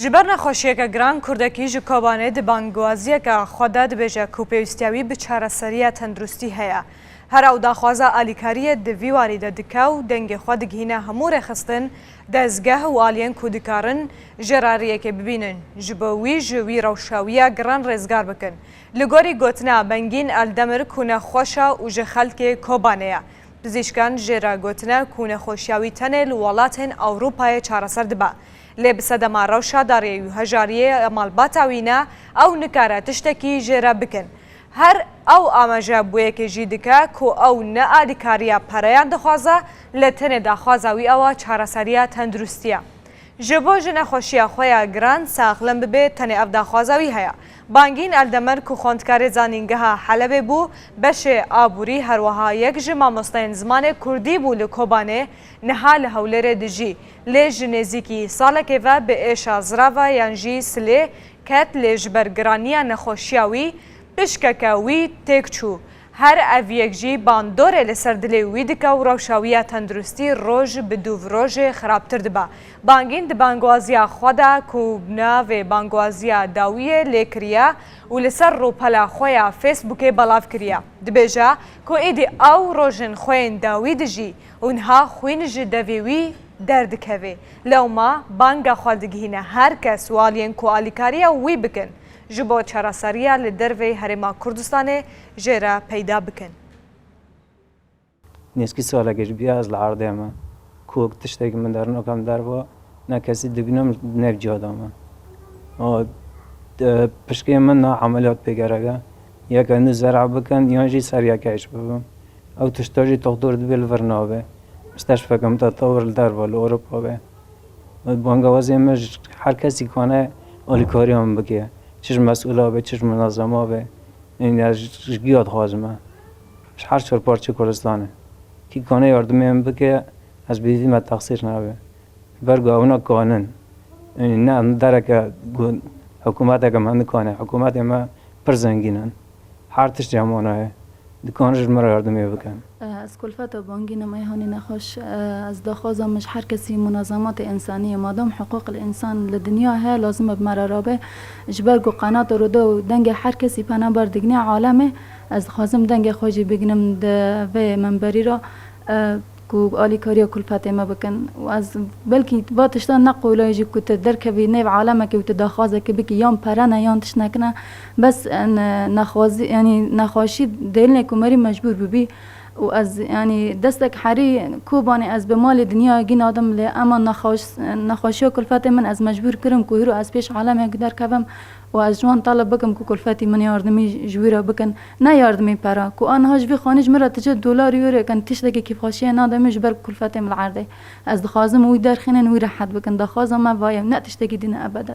جبر نخوشیەکە گران کوردەکی ji Kobanê di bangwaziyeka xwe de dibêje ku pêwîstiyawî bi çareseriya tenduristî heye. Her ew daxwaza alîkariyê di vî warî de dike û dengê xwe digihîne hemû rêxistin, dezgeh û aliyên ku dikarin jerariyekê bibînin. Ji bo wî ji wî rewşawiya giran rêzgar bikin. Li gorî gotina Bengîn Eldemir ku nexweşa û ji xelkê Kobanê ye. Pizîşkan jê re gotine ku nexweşiyawî tenê li welatên Ewropayê çareser dibe. لێ بسەدەما ڕەوشە دەڕێوی و هەژاریە ئەماڵباتاوینە ئەو نکارە تشتێکی ژێرە بکن. هەر ئەو ئاماژە بوویەکێژی دکە کو ئەو نە ئالیکاریە پەرەیان دەخوازە لە تەنێدا خوازاوی ئەوە چارەسەریە تەندروستیە. ji bo ji nexweşiya xwe ya giran saxlem bibe tenê ev daxwazawî heye. Bangîn Eldemir ku xwendkarê zanîngeha Helebê bû, beşê aborî herwiha yek ji mamosteyên zimanê Kurdî bû li Kobanê niha li Hewlêrê dijî. Lê ji nêzîkî salekê ve bi êşa zirava yan jî silê ket lê ji ber giraniya nexweşiya wî pişkeke wî têk çû. Her ev yek jî bandorê li ser dilê wî dike û rewşawiya tenduristî roj bi dûv rojê xirabtir dibe. Bangîn di bangwaziya xwe de ku navê bangwaziya dawiyê lê kiriye û li ser rûpela xwe ya Facebookê belav kiriye. Dibêje ku êdî ew rojên xweyên dawî dijî û niha xwîn ji devê wî derdikeve. Lewma banga xwe digihîne her kes û aliyên ku alîkariya wî bikin. ji bo çareseriya li dervê Herêma Kurdistanê jê re peyda bikin. Nêskî salekê ji biya ez li erdê me ku tiştekî min derin okam derve ne kesî dibîne min nev cihada me. Pişkê min na emeliyat pêgereke yek endî zerع bikin yan jî seryeke îş bibim. Ew tişta jî doktor dibe li vir nave. Müsteşfekem te tawir li derve li Ewropa ve. Bangewaziyê me her kesî dikane alîkariya min bike. چش مسئولا به چش منظمه به این از گیاد خازمه هر چهار پارچه کردستانه کی کانه یاردمیم بکه از بیدی ما تقصیر نبه برگاه اونا قانون نه درک حکومت که من کانه حکومت ما پر زنگینن هر تش جمعانه دکانش مرا یاردمی بکن از کلفت بانگی نمایهانی نخوش از داخوازمش هر کسی منظمات انسانی مادام حقوق الانسان لدنیا ها لازم بمرارابه جبرگ و قنات رو دو دنگ هر کسی پناه بردگنی عالمه از خازم دنگ خوشی بگنم و منبری را کو آلیکاری کلفت ما بکن و از بلکی با تشتان نقولای جی کت درکبی نیو عالمه که وت داخوازه که بکی یام پرانه یان تشنکنه بس نخوازی یعنی نخواشی دلنه کمری مجبور ببی و از یعنی دستک حری کوبانی از به مال دنیا گین آدم لی اما نخواشی و کلفت من از مجبور کردم که هیرو از پیش عالمه در کبم و از جوان طلب بکم که کلفتی من یاردمی جویرا بکن نه یاردمی پرا که آنها جوی خانج مرا تجد دلار یوره کن تشتکی کیف خاشیه نادمی جبر کلفتی من العرضه از دخوازم وی درخینن وی راحت بکن دخوازم ما وایم نه تشتکی دین ابدا